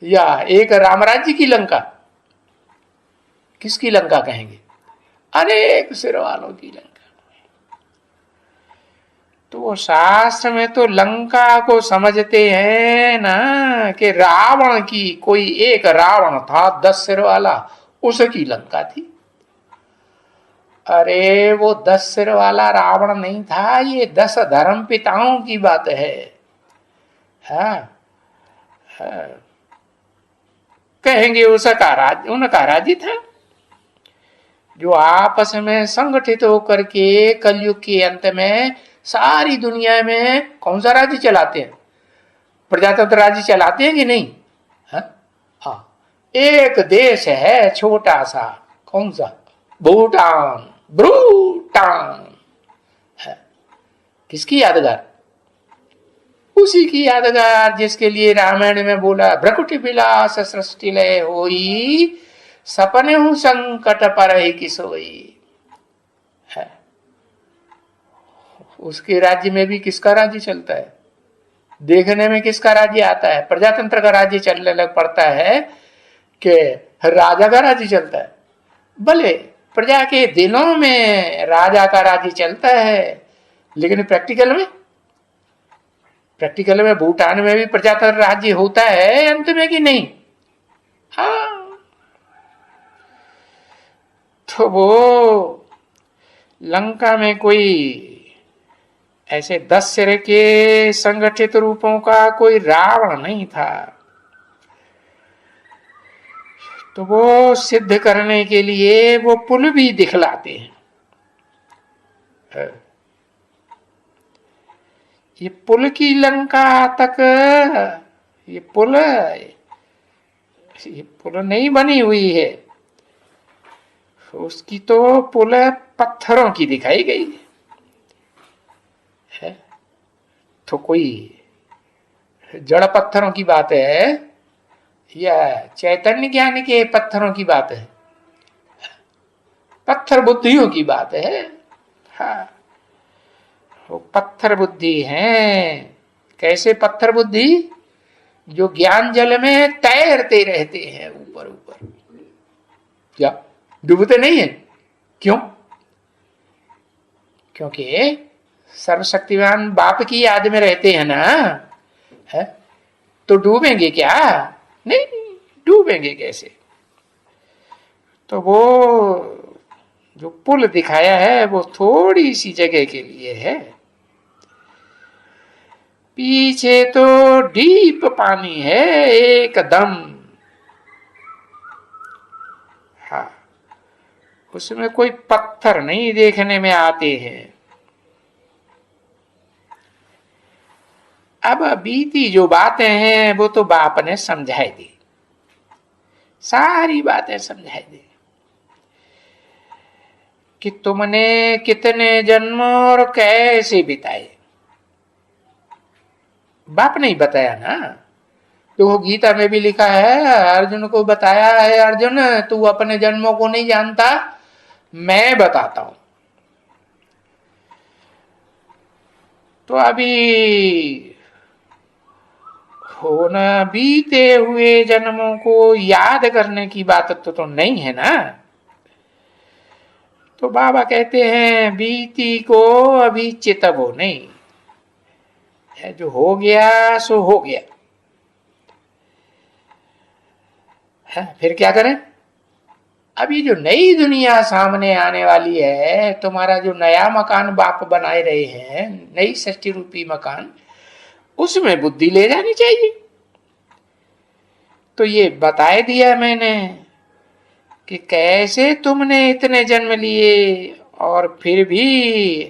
या एक रामराज्य की लंका? किसकी लंका कहेंगे? अनेक सिर वालों की लंका। तो वो शास्त्र में तो लंका को समझते हैं ना कि रावण की, कोई एक रावण था 10 सिर वाला, उसकी लंका थी। अरे वो 10 सिर वाला रावण नहीं था, ये 10 धर्म पिताओं की बात है। हाँ, हाँ। कहेंगे उसका राज्य, उनका राज्य था जो आपस में संगठित होकर के कलयुग के अंत में सारी दुनिया में कौन सा राज्य चलाते हैं? प्रजातंत्र राज्य चलाते हैं कि नहीं? हाँ, एक देश है छोटा सा, कौन सा? भूटान। भूटान है किसकी यादगार? उसी की यादगार जिसके लिए रामायण में बोला, भ्रकुटी विलास सृष्टि लय होई, सपने हूं संकट पर ही की सोई है। उसके राज्य में भी किसका राज्य चलता है? देखने में किसका राज्य आता है? प्रजातंत्र का राज्य चलने लग पड़ता है कि राजा का राज्य चलता है। भले प्रजा के दिलों में राजा का राज्य चलता है, लेकिन प्रैक्टिकल में भूटान में भी प्रजातंत्र राज्य होता है अंत में कि नहीं? हाँ। तो वो लंका में कोई ऐसे 10 सिर के संगठित रूपों का कोई रावण नहीं था। तो वो सिद्ध करने के लिए वो पुल भी दिखलाते हैं। ये पुल की लंका तक, ये पुल नहीं बनी हुई है, उसकी तो पुल पत्थरों की दिखाई गई है। तो कोई जड़ पत्थरों की बात है या चैतन्य ज्ञान के पत्थरों की बात है? पत्थर बुद्धियों की बात है। हाँ, वो पत्थर बुद्धि है। कैसे पत्थर बुद्धि? जो ज्ञान जल में तैरते रहते हैं ऊपर ऊपर, क्या डूबते नहीं है? क्यों? क्योंकि सर्वशक्तिमान बाप की याद में रहते हैं ना, है? तो डूबेंगे क्या? नहीं, डूबेंगे कैसे? तो वो जो पुल दिखाया है वो थोड़ी सी जगह के लिए है, पीछे तो डीप पानी है एकदम। हाँ, उसमें कोई पत्थर नहीं देखने में आते हैं। अब बीती जो बातें हैं वो तो बाप ने समझाई दी, सारी बातें समझाई दी कि तुमने कितने जन्म और कैसे बिताए। बाप ने ही बताया ना। तो वो गीता में भी लिखा है, अर्जुन को बताया है, अर्जुन तू अपने जन्मों को नहीं जानता, मैं बताता हूं। तो अभी होना बीते हुए जन्मों को याद करने की बात तो नहीं है ना। तो बाबा कहते हैं बीती को अभी चितवो नहीं, जो हो गया सो हो गया है। फिर क्या करें? अभी जो नई दुनिया सामने आने वाली है, तुम्हारा जो नया मकान बाप बनाए रहे हैं, नई सृष्टि रूपी मकान, उसमें बुद्धि ले जानी चाहिए। तो ये बताए दिया मैंने कि कैसे तुमने इतने जन्म लिए और फिर भी